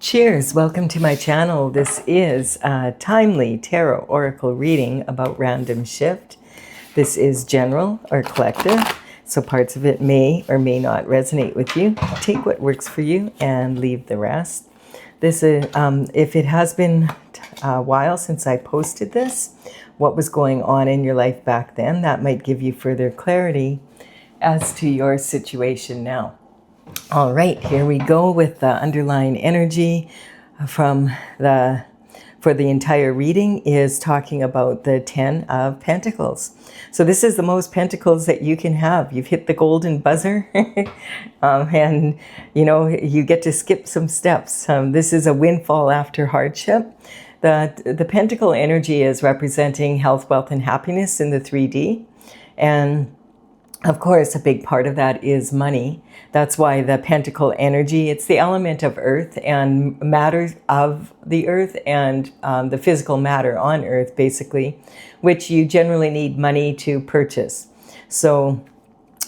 Cheers! Welcome to my channel. This is a timely tarot oracle reading about random shift. This is general or collective, so parts of it may or may not resonate with you. Take what works for you and leave the rest. This is, if it has been a while since I posted this, what was going on in your life back then, that might give you further clarity as to your situation now. All right, here we go with the underlying energy for the entire reading is talking about the 10 of Pentacles. So this is the most pentacles that you can have. You've hit the golden buzzer and you know, you get to skip some steps. This is a windfall after hardship. The pentacle energy is representing health, wealth, and happiness in the 3D. And of course, a big part of that is money. That's why the pentacle energy, it's the element of earth and matter of the earth and the physical matter on earth, basically, which you generally need money to purchase. So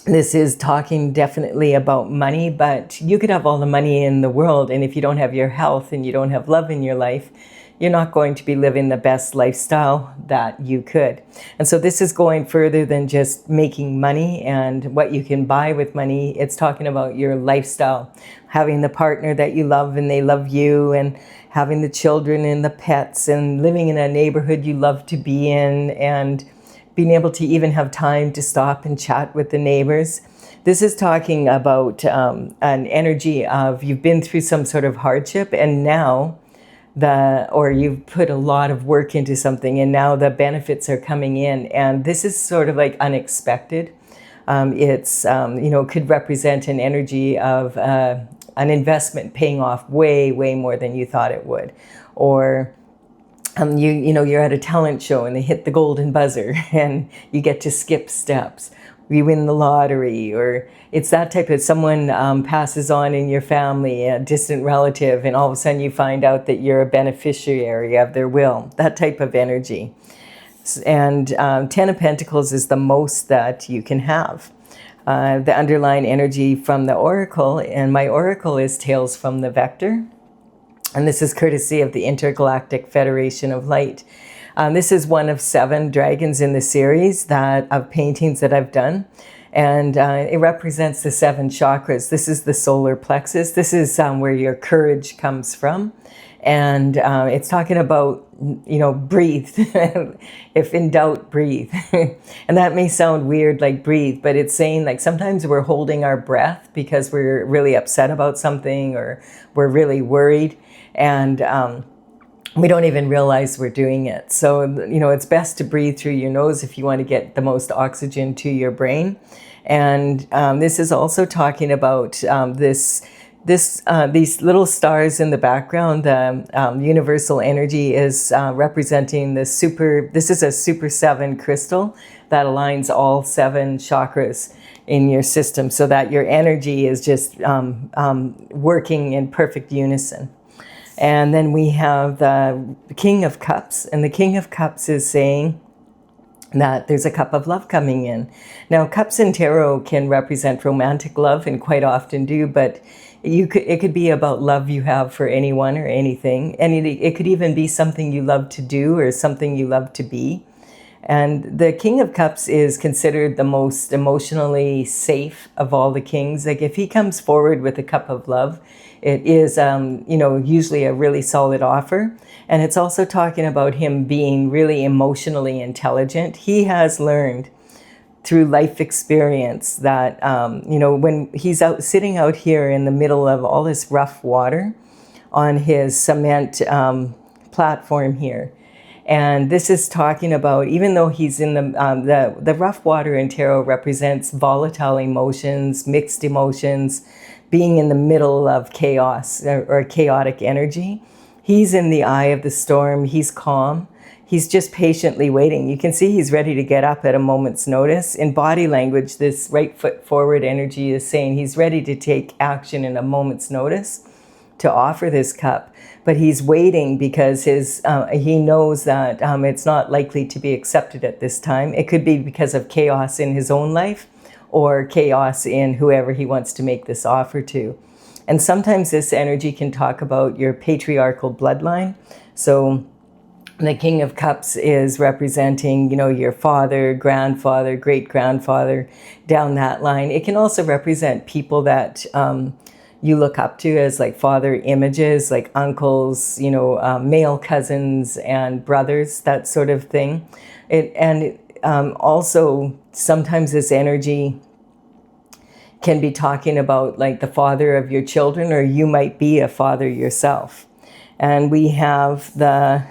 this is talking definitely about money, but you could have all the money in the world, and if you don't have your health and you don't have love in your life, you're not going to be living the best lifestyle that you could. And so this is going further than just making money and what you can buy with money. It's talking about your lifestyle, having the partner that you love and they love you, and having the children and the pets, and living in a neighborhood you love to be in, and being able to even have time to stop and chat with the neighbors. This is talking about an energy of you've been through some sort of hardship, and now or you've put a lot of work into something and now the benefits are coming in, and this is sort of like unexpected. It's you know, could represent an energy of an investment paying off way more than you thought it would, or you know, you're at a talent show and they hit the golden buzzer and you get to skip steps. You win the lottery, or it's that type of someone passes on in your family, a distant relative, and all of a sudden you find out that you're a beneficiary of their will, that type of energy. And 10 of Pentacles is the most that you can have. The underlying energy from the oracle, and my oracle is Tales from the Vector. And this is courtesy of the Intergalactic Federation of Light. This is one of 7 dragons in the series of paintings that I've done. And it represents the 7 chakras. This is the solar plexus. This is where your courage comes from. And it's talking about, you know, breathe. If in doubt, breathe. And that may sound weird, like breathe, but it's saying like sometimes we're holding our breath because we're really upset about something, or we're really worried. And we don't even realize we're doing it. So, you know, it's best to breathe through your nose if you want to get the most oxygen to your brain. And this is also talking about these little stars in the background. The universal energy is representing this is a Super 7 crystal that aligns all 7 chakras in your system, so that your energy is just working in perfect unison. And then we have the King of Cups, and the King of Cups is saying that there's a cup of love coming in. Now, cups in tarot can represent romantic love, and quite often do, but it could be about love you have for anyone or anything. And it could even be something you love to do or something you love to be. And the King of Cups is considered the most emotionally safe of all the kings. Like if he comes forward with a cup of love, it is, you know, usually a really solid offer. And it's also talking about him being really emotionally intelligent. He has learned through life experience that, you know, when he's sitting out here in the middle of all this rough water on his cement platform here. And this is talking about, even though he's in the rough water in tarot represents volatile emotions, mixed emotions, being in the middle of chaos or chaotic energy. He's in the eye of the storm. He's calm. He's just patiently waiting. You can see he's ready to get up at a moment's notice. In body language, this right foot forward energy is saying he's ready to take action in a moment's notice to offer this cup. But he's waiting because he knows that it's not likely to be accepted at this time. It could be because of chaos in his own life or chaos in whoever he wants to make this offer to. And sometimes this energy can talk about your patriarchal bloodline. So the King of Cups is representing, you know, your father, grandfather, great-grandfather, down that line. It can also represent people that you look up to as like father images, like uncles, you know, male cousins and brothers, that sort of thing. Also, sometimes this energy can be talking about like the father of your children, or you might be a father yourself. And we have the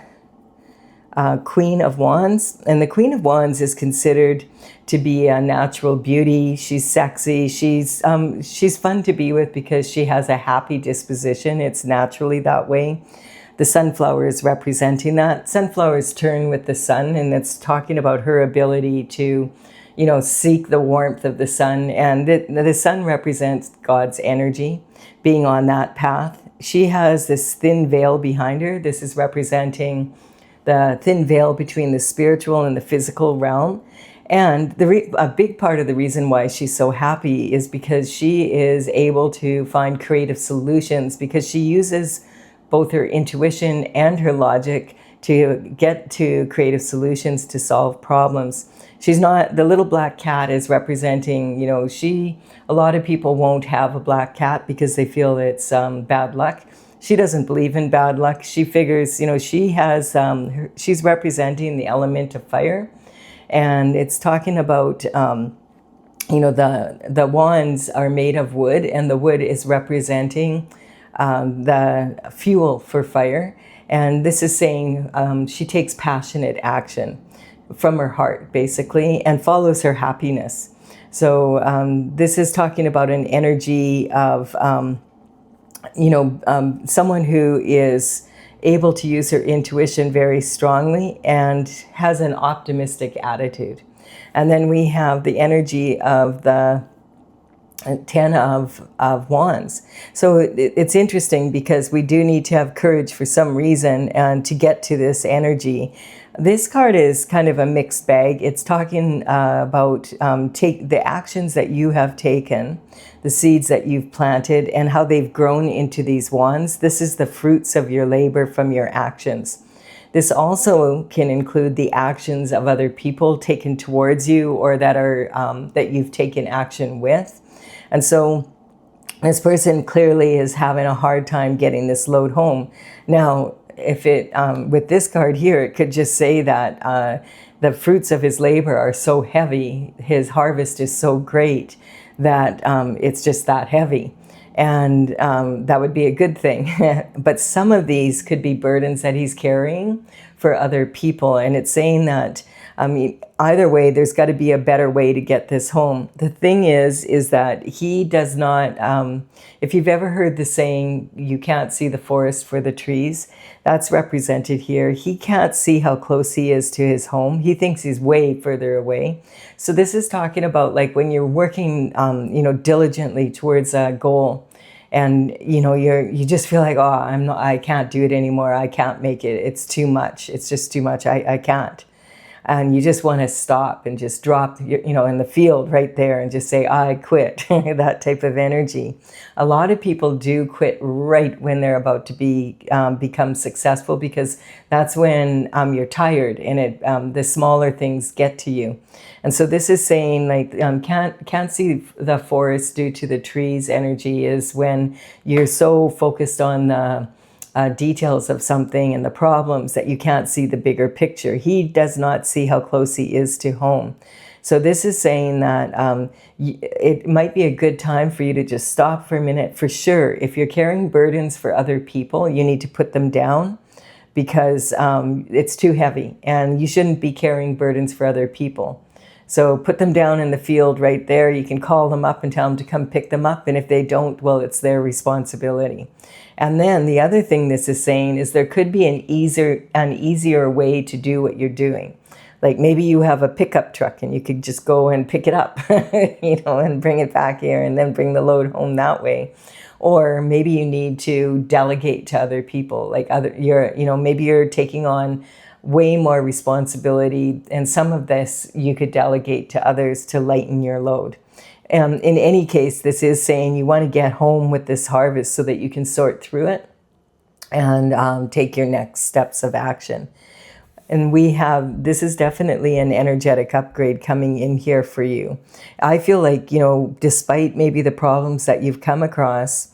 Queen of Wands, and the Queen of Wands is considered to be a natural beauty. She's sexy. She's fun to be with because she has a happy disposition. It's naturally that way. The sunflower is representing that. Sunflowers turn with the sun, and it's talking about her ability to, you know, seek the warmth of the sun. And the sun represents God's energy being on that path. She has this thin veil behind her. This is representing the thin veil between the spiritual and the physical realm. And a big part of the reason why she's so happy is because she is able to find creative solutions, because she uses both her intuition and her logic to get to creative solutions to solve problems. She's not, the little black cat is representing, you know, a lot of people won't have a black cat because they feel it's bad luck. She doesn't believe in bad luck. She figures, you know, she has, she's representing the element of fire. And it's talking about, you know, the wands are made of wood, and the wood is representing the fuel for fire. And this is saying she takes passionate action from her heart, basically, and follows her happiness. So this is talking about an energy of, you know, someone who is able to use her intuition very strongly and has an optimistic attitude. And then we have the energy of the Ten of Wands. So it's interesting because we do need to have courage for some reason and to get to this energy. This card is kind of a mixed bag. It's talking about the actions that you have taken, the seeds that you've planted, and how they've grown into these wands. This is the fruits of your labor from your actions. This also can include the actions of other people taken towards you, or that are that you've taken action with. And so this person clearly is having a hard time getting this load home. Now, if it, with this card here, it could just say that the fruits of his labor are so heavy, his harvest is so great that it's just that heavy. And that would be a good thing. But some of these could be burdens that he's carrying for other people. And it's saying that, I mean, either way, there's got to be a better way to get this home. The thing is that he does not, if you've ever heard the saying, you can't see the forest for the trees, that's represented here. He can't see how close he is to his home. He thinks he's way further away. So this is talking about like when you're working, you know, diligently towards a goal, and you know you just feel like, oh, I can't do it anymore. I can't make it. It's too much. It's just too much. I can't. And you just want to stop and just drop, you know, in the field right there and just say, I quit, that type of energy. A lot of people do quit right when they're about to become successful, because that's when you're tired and the smaller things get to you. And so this is saying like, can't see the forest due to the trees energy is when you're so focused on the details of something and the problems that you can't see the bigger picture. He does not see how close he is to home. So this is saying that it might be a good time for you to just stop for a minute. For sure, if you're carrying burdens for other people, you need to put them down, because it's too heavy and you shouldn't be carrying burdens for other people. So put them down in the field right there. You can call them up and tell them to come pick them up. And if they don't, well, it's their responsibility. And then the other thing this is saying is there could be an easier way to do what you're doing. Like maybe you have a pickup truck and you could just go and pick it up, you know, and bring it back here and then bring the load home that way. Or maybe you need to delegate to other people, like maybe you're taking on way more responsibility, and some of this you could delegate to others to lighten your load. In any case, this is saying you want to get home with this harvest so that you can sort through it and take your next steps of action. And this is definitely an energetic upgrade coming in here for you. I feel like, despite maybe the problems that you've come across,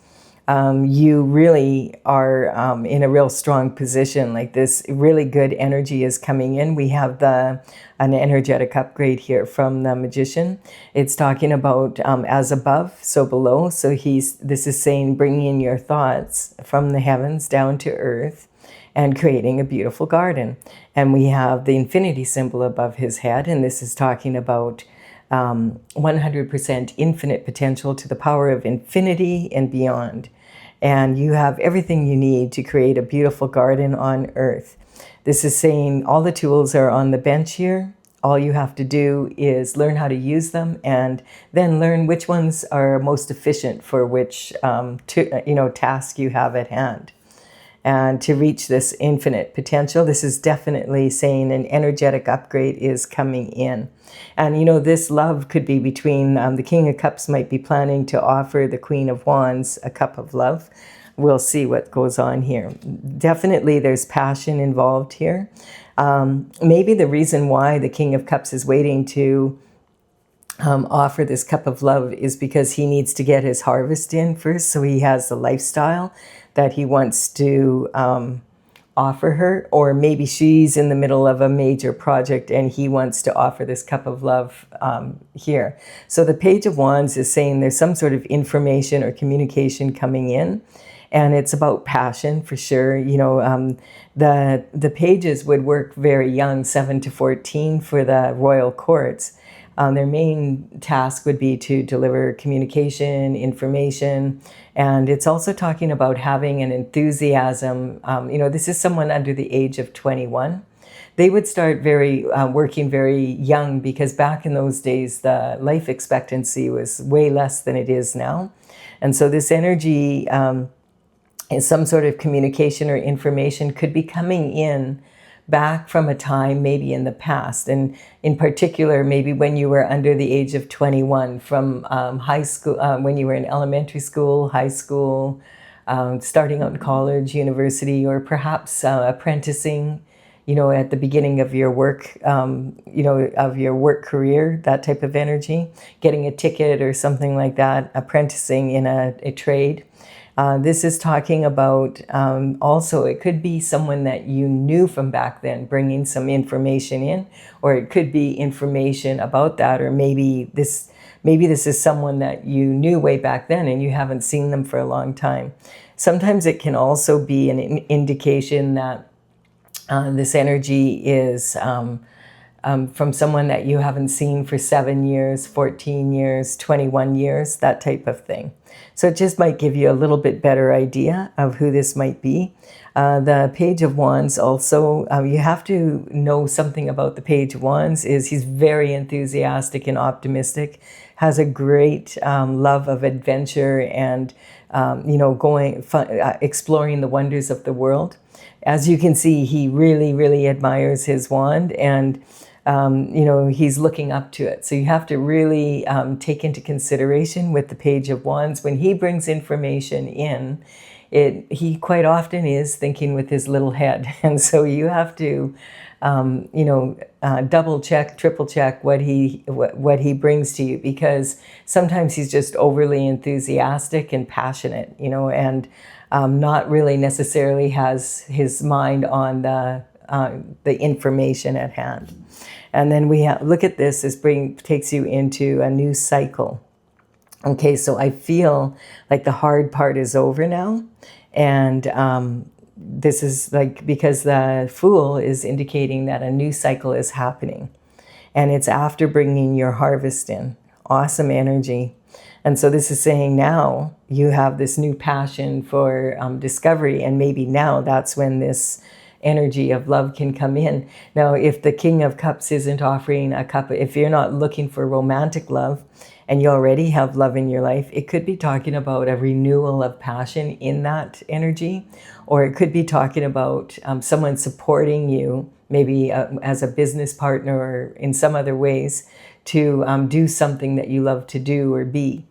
you really are in a real strong position. Like, this really good energy is coming in. We have an energetic upgrade here from the Magician. It's talking about as above, so below. So this is saying bringing in your thoughts from the heavens down to earth and creating a beautiful garden. And we have the infinity symbol above his head, and this is talking about 100% infinite potential to the power of infinity and beyond. And you have everything you need to create a beautiful garden on earth. This is saying all the tools are on the bench here. All you have to do is learn how to use them, and then learn which ones are most efficient for which task you have at hand. And to reach this infinite potential, this is definitely saying an energetic upgrade is coming in. And this love could be between the King of Cups might be planning to offer the Queen of Wands a cup of love. We'll see what goes on here. Definitely there's passion involved here. Maybe the reason why the King of Cups is waiting to offer this cup of love is because he needs to get his harvest in first. So he has the lifestyle that he wants to offer her, or maybe she's in the middle of a major project and he wants to offer this cup of love here. So the Page of Wands is saying there's some sort of information or communication coming in, and it's about passion for sure. The pages would work very young, 7 to 14 for the royal courts. Their main task would be to deliver communication, information, and it's also talking about having an enthusiasm. This is someone under the age of 21. They would start working very young, because back in those days, the life expectancy was way less than it is now. And so this energy is some sort of communication or information could be coming in back from a time maybe in the past, and in particular maybe when you were under the age of 21, from high school, when you were in elementary school, high school, starting out in college, university, or perhaps apprenticing, at the beginning of your work, of your work career, that type of energy, getting a ticket or something like that, apprenticing in a trade. This is talking about also, it could be someone that you knew from back then bringing some information in, or it could be information about that, or maybe this is someone that you knew way back then and you haven't seen them for a long time. Sometimes it can also be an indication that this energy is from someone that you haven't seen for 7 years, 14 years, 21 years, that type of thing. So it just might give you a little bit better idea of who this might be. The Page of Wands also, you have to know something about the Page of Wands is he's very enthusiastic and optimistic, has a great love of adventure and, exploring the wonders of the world. As you can see, he really, really admires his wand, and he's looking up to it. So you have to really take into consideration with the Page of Wands, when he brings information in, he quite often is thinking with his little head. And so you have to, double check, triple check what he brings to you, because sometimes he's just overly enthusiastic and passionate, and not really necessarily has his mind on the information at hand. And then look at this, takes you into a new cycle. Okay, so I feel like the hard part is over now. And this is because the Fool is indicating that a new cycle is happening. And it's after bringing your harvest in. Awesome energy. And so this is saying now you have this new passion for discovery, and maybe now that's when this energy of love can come in. Now, if the King of Cups isn't offering a cup, if you're not looking for romantic love and you already have love in your life, it could be talking about a renewal of passion in that energy, or it could be talking about someone supporting you, maybe as a business partner or in some other ways, to do something that you love to do or be.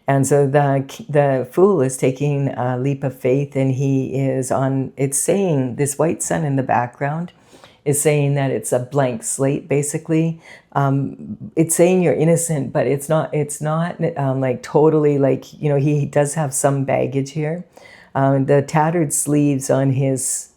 And so the Fool is taking a leap of faith, and he is on, it's saying, this white sun in the background is saying that it's a blank slate, basically. It's saying you're innocent, but it's not like totally, like, he does have some baggage here. The tattered sleeves on his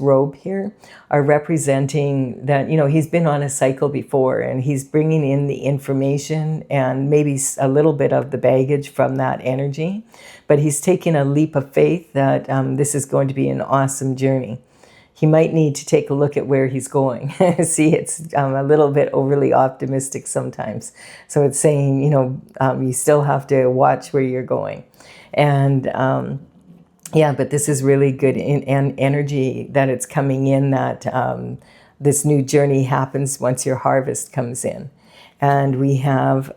robe here are representing that, he's been on a cycle before, and he's bringing in the information and maybe a little bit of the baggage from that energy. But he's taking a leap of faith that this is going to be an awesome journey. He might need to take a look at where he's going. See, it's a little bit overly optimistic sometimes. So it's saying, you still have to watch where you're going. And yeah, but this is really good in energy that it's coming in, that this new journey happens once your harvest comes in. And we have,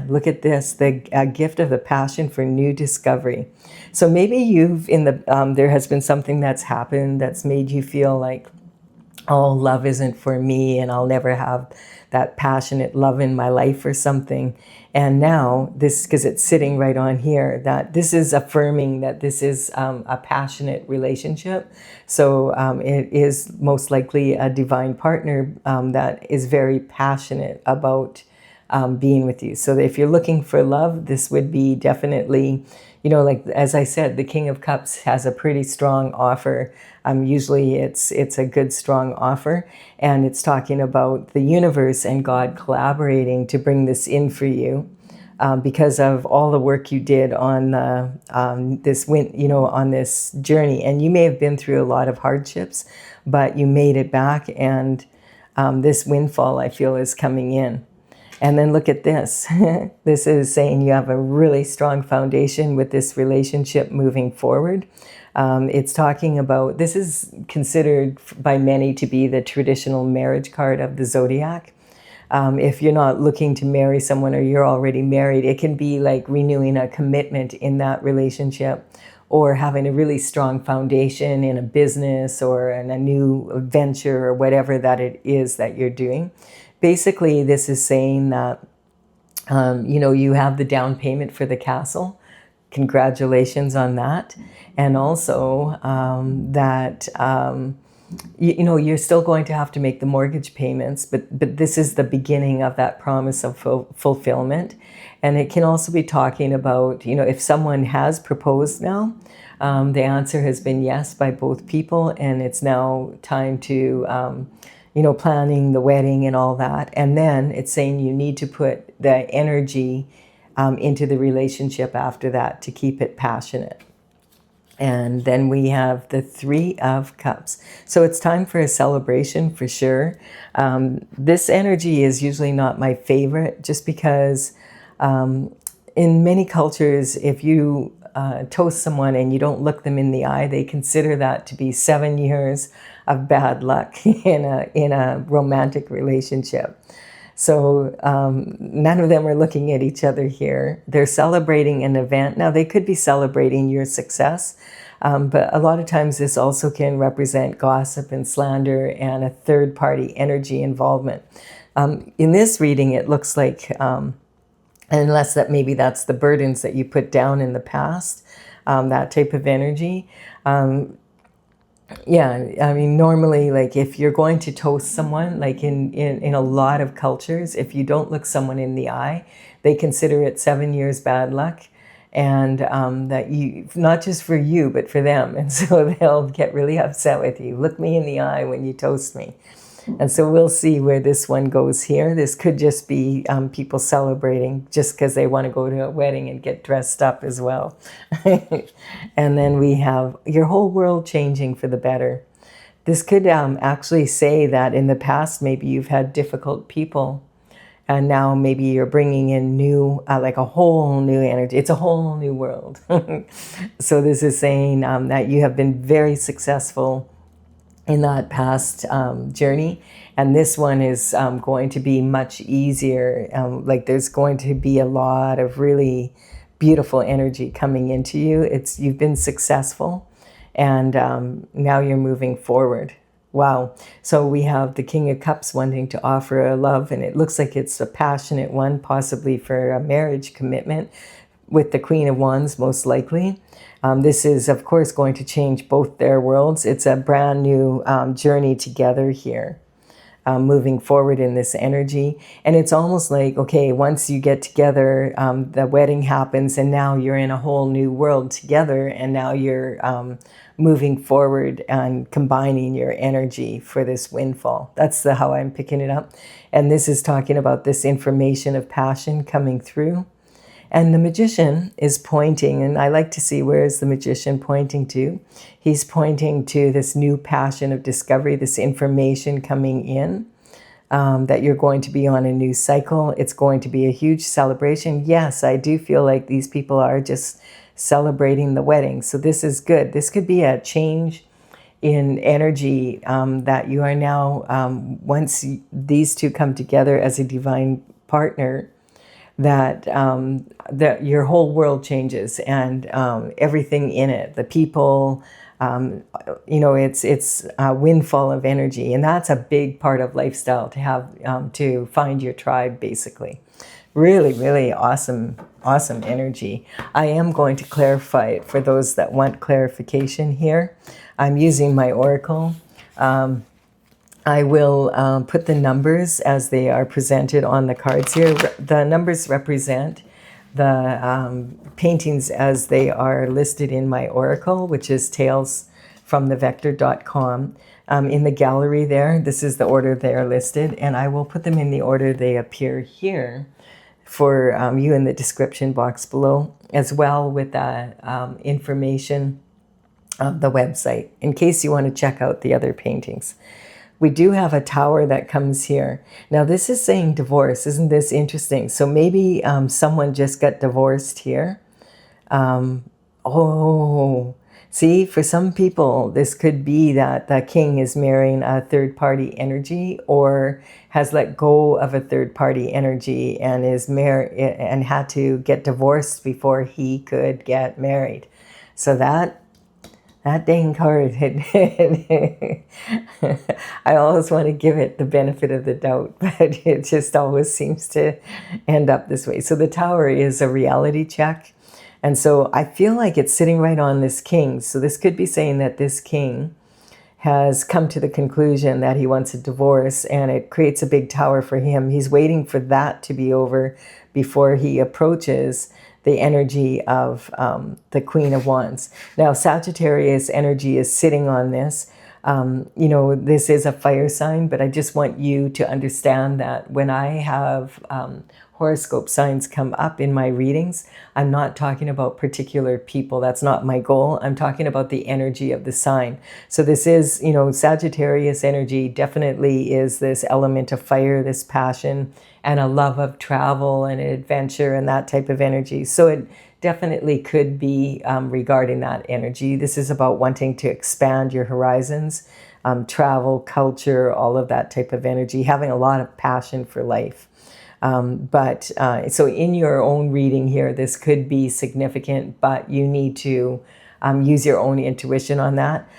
look at this, the gift of the passion for new discovery. So maybe there has been something that's happened that's made you feel like, oh, love isn't for me, and I'll never have that passionate love in my life or something. And now this, because it's sitting right on here, that this is affirming that this is a passionate relationship. So it is most likely a divine partner that is very passionate about being with you. So if you're looking for love, this would be definitely, like, as I said, the King of Cups has a pretty strong offer. Usually it's a good, strong offer. And it's talking about the universe and God collaborating to bring this in for you because of all the work you did on on this journey. And you may have been through a lot of hardships, but you made it back. And this windfall, I feel, is coming in. And then look at this. This is saying you have a really strong foundation with this relationship moving forward. It's talking about, this is considered by many to be the traditional marriage card of the zodiac. If you're not looking to marry someone, or you're already married, it can be like renewing a commitment in that relationship, or having a really strong foundation in a business or in a new venture or whatever that it is that you're doing. Basically, this is saying that, you have the down payment for the castle. Congratulations on that. And also that, you're still going to have to make the mortgage payments, but this is the beginning of that promise of fulfillment. And it can also be talking about, if someone has proposed now, the answer has been yes by both people, and it's now time to planning the wedding and all that. And then it's saying you need to put the energy into the relationship after that to keep it passionate. And then we have the Three of Cups. So it's time for a celebration for sure. This energy is usually not my favorite, just because in many cultures, if you toast someone and you don't look them in the eye, they consider that to be 7 years of bad luck in a romantic relationship. So none of them are looking at each other here. They're celebrating an event. Now, they could be celebrating your success, but a lot of times this also can represent gossip and slander and a third-party energy involvement. In this reading, it looks like, unless that maybe that's the burdens that you put down in the past, that type of energy. Yeah, I mean, normally, like, if you're going to toast someone, like in a lot of cultures, if you don't look someone in the eye, they consider it 7 years bad luck, and that you, not just for you, but for them. And so they'll get really upset with you. Look me in the eye when you toast me. And so we'll see where this one goes here. This could just be people celebrating just because they want to go to a wedding and get dressed up as well. And then we have your whole world changing for the better. This could actually say that in the past, maybe you've had difficult people, and now maybe you're bringing in new, like a whole new energy. It's a whole new world. So this is saying that you have been very successful in that past journey, and this one is going to be much easier. Like, there's going to be a lot of really beautiful energy coming into you. You've been successful, and now you're moving forward. Wow. So we have the King of Cups wanting to offer a love, and it looks like it's a passionate one, possibly for a marriage commitment, with the Queen of Wands, most likely. This is, of course, going to change both their worlds. It's a brand new journey together here. Moving forward in this energy. And it's almost like, okay, once you get together, the wedding happens, and now you're in a whole new world together, and now you're moving forward and combining your energy for this windfall. That's how I'm picking it up. And this is talking about this information of passion coming through. And the magician is pointing, and I like to see, where is the magician pointing to? He's pointing to this new passion of discovery, this information coming in, that you're going to be on a new cycle. It's going to be a huge celebration. Yes, I do feel like these people are just celebrating the wedding. So this is good. This could be a change in energy, that you are now, once these two come together as a divine partner, that your whole world changes, and everything in it, the people, it's a windfall of energy, and that's a big part of lifestyle, to have to find your tribe, basically. Really, really awesome energy. I am going to clarify it for those that want clarification here. I'm using my oracle. I will put the numbers as they are presented on the cards here. The numbers represent the paintings as they are listed in my oracle, which is talesfromthevector.com. In the gallery there, this is the order they are listed, and I will put them in the order they appear here for you in the description box below, as well with the information of the website, in case you want to check out the other paintings. We do have a tower that comes here. Now this is saying divorce. Isn't this interesting? So maybe someone just got divorced here. See, for some people, this could be that the king is marrying a third-party energy, or has let go of a third-party energy and is married and had to get divorced before he could get married. So that dang card, I always want to give it the benefit of the doubt, but it just always seems to end up this way. So the tower is a reality check. And so I feel like it's sitting right on this king. So this could be saying that this king has come to the conclusion that he wants a divorce, and it creates a big tower for him. He's waiting for that to be over before he approaches the energy of the Queen of Wands. Now, Sagittarius energy is sitting on this. This is a fire sign, but I just want you to understand that when I have horoscope signs come up in my readings, I'm not talking about particular people. That's not my goal. I'm talking about the energy of the sign. So this is, Sagittarius energy definitely is this element of fire, this passion, and a love of travel and adventure and that type of energy. So it definitely could be regarding that energy. This is about wanting to expand your horizons, travel, culture, all of that type of energy, having a lot of passion for life. So in your own reading here, this could be significant, but you need to use your own intuition on that.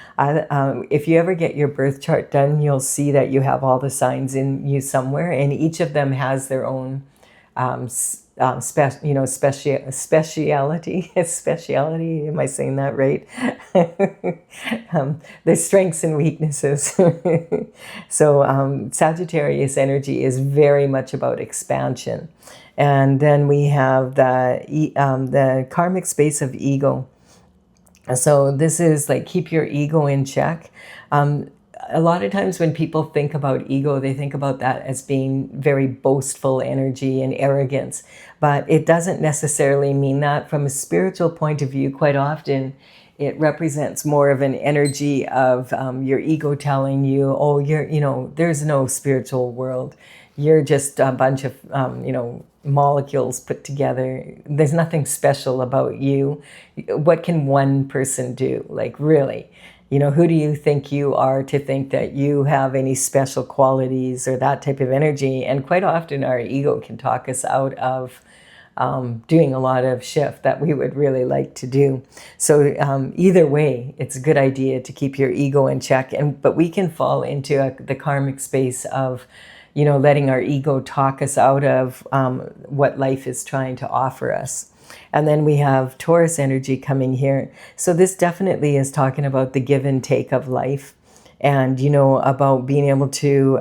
If you ever get your birth chart done, you'll see that you have all the signs in you somewhere, and each of them has their own speciality. Speciality. Am I saying that right? Their strengths and weaknesses. So Sagittarius energy is very much about expansion, and then we have the karmic space of ego. So this is like, keep your ego in check. A lot of times when people think about ego, they think about that as being very boastful energy and arrogance, but it doesn't necessarily mean that. From a spiritual point of view, quite often it represents more of an energy of your ego telling you, oh, there's no spiritual world. You're just a bunch of, molecules put together. There's nothing special about you. What can one person do? Like, really? Who do you think you are to think that you have any special qualities or that type of energy? And quite often our ego can talk us out of doing a lot of shift that we would really like to do. So either way, it's a good idea to keep your ego in check. But we can fall into the karmic space of, letting our ego talk us out of what life is trying to offer us. And then we have Taurus energy coming here. So this definitely is talking about the give and take of life. And, about being able to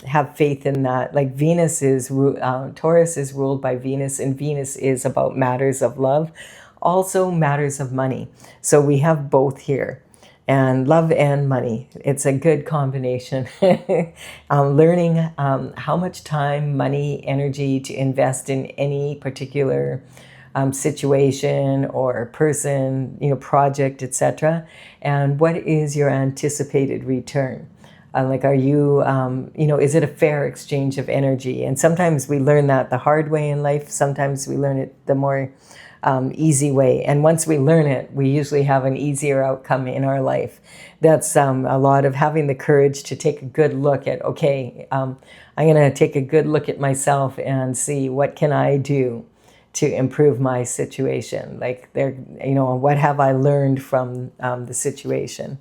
have faith in that. Like Venus Taurus is ruled by Venus, and Venus is about matters of love, also matters of money. So we have both here. And love and money. It's a good combination. Learning how much time, money, energy to invest in any particular situation or person, project, etc. And what is your anticipated return? Are you, is it a fair exchange of energy? And sometimes we learn that the hard way in life. Sometimes we learn it the more easy way. And once we learn it, we usually have an easier outcome in our life. That's a lot of having the courage to take a good look at, okay, I'm going to take a good look at myself and see what can I do to improve my situation. What have I learned from the situation?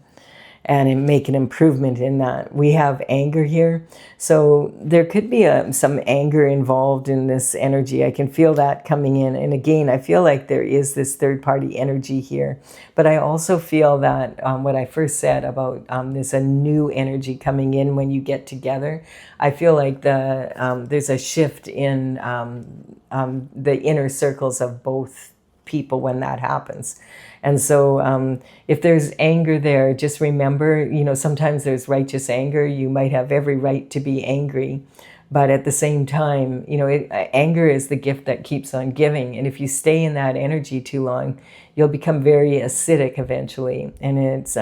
And make an improvement in that. We have anger here. So there could be some anger involved in this energy. I can feel that coming in. And again, I feel like there is this third-party energy here. But I also feel that what I first said about there's a new energy coming in when you get together. I feel like there's a shift in the inner circles of both people when that happens. And so if there's anger there, just remember, sometimes there's righteous anger. You might have every right to be angry. But at the same time, anger is the gift that keeps on giving. And if you stay in that energy too long, you'll become very acidic eventually. And it's,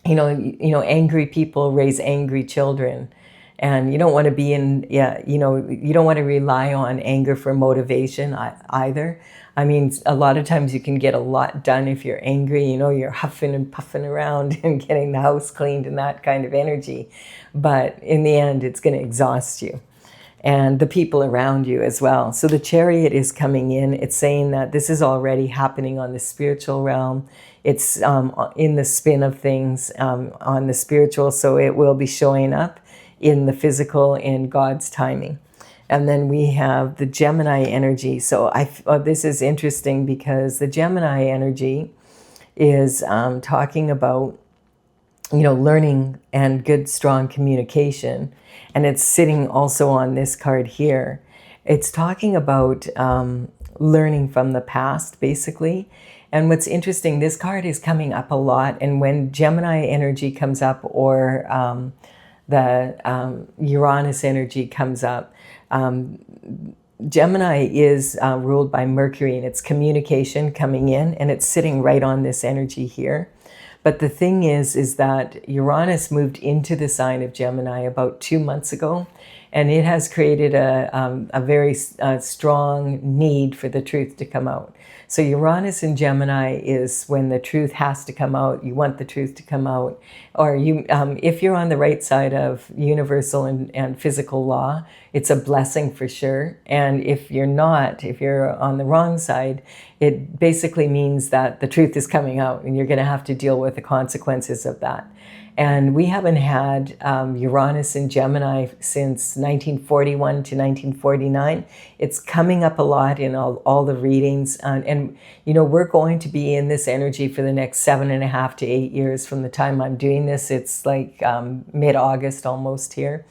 angry people raise angry children. And you don't want to be you don't want to rely on anger for motivation either. I mean, a lot of times you can get a lot done if you're angry, you're huffing and puffing around and getting the house cleaned and that kind of energy. But in the end, it's going to exhaust you and the people around you as well. So the Chariot is coming in. It's saying that this is already happening on the spiritual realm. It's in the spin of things on the spiritual, so it will be showing up in the physical in God's timing. And then we have the Gemini energy. So this is interesting because the Gemini energy is talking about, learning and good, strong communication. And it's sitting also on this card here. It's talking about learning from the past, basically. And what's interesting, this card is coming up a lot. And when Gemini energy comes up or the Uranus energy comes up, Gemini is ruled by Mercury, and it's communication coming in, and it's sitting right on this energy here. But the thing is that Uranus moved into the sign of Gemini about 2 months ago, and it has created a very strong need for the truth to come out. So Uranus in Gemini is when the truth has to come out. You want the truth to come out. Or if you're on the right side of universal and physical law, it's a blessing for sure. And if you're not, if you're on the wrong side, it basically means that the truth is coming out and you're going to have to deal with the consequences of that. And we haven't had Uranus in Gemini since 1941 to 1949. It's coming up a lot in all the readings. And we're going to be in this energy for the next 7.5 to 8 years from the time I'm doing this. It's like mid-August almost here.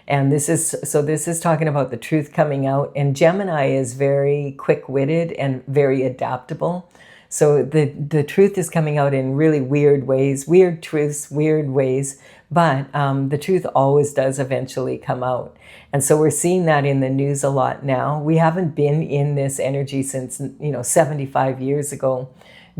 And this is talking about the truth coming out. And Gemini is very quick-witted and very adaptable. So the truth is coming out in really weird ways, weird truths, weird ways, but the truth always does eventually come out. And so we're seeing that in the news a lot now. We haven't been in this energy since, 75 years ago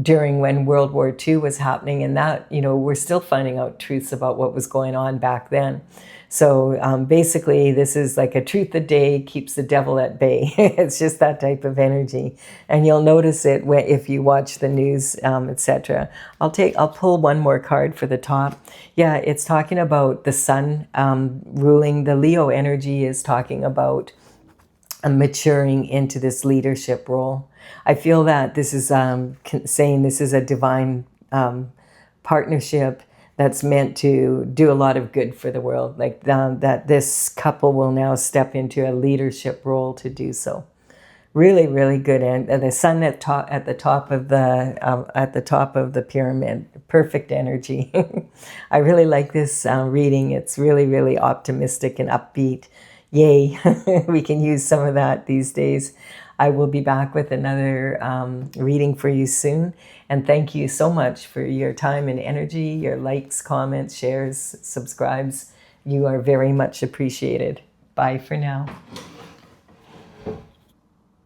during when World War II was happening. And that, we're still finding out truths about what was going on back then. So basically, this is like a truth a day keeps the devil at bay. It's just that type of energy. And you'll notice it if you watch the news, etc. I'll pull one more card for the top. Yeah, it's talking about the sun ruling. The Leo energy is talking about maturing into this leadership role. I feel that this is saying this is a divine partnership that's meant to do a lot of good for the world. Like that this couple will now step into a leadership role to do so. Really, really good. And the sun at the top of the pyramid. Perfect energy. I really like this reading. It's really, really optimistic and upbeat. Yay! We can use some of that these days. I will be back with another reading for you soon. And thank you so much for your time and energy, your likes, comments, shares, subscribes. You are very much appreciated. Bye for now.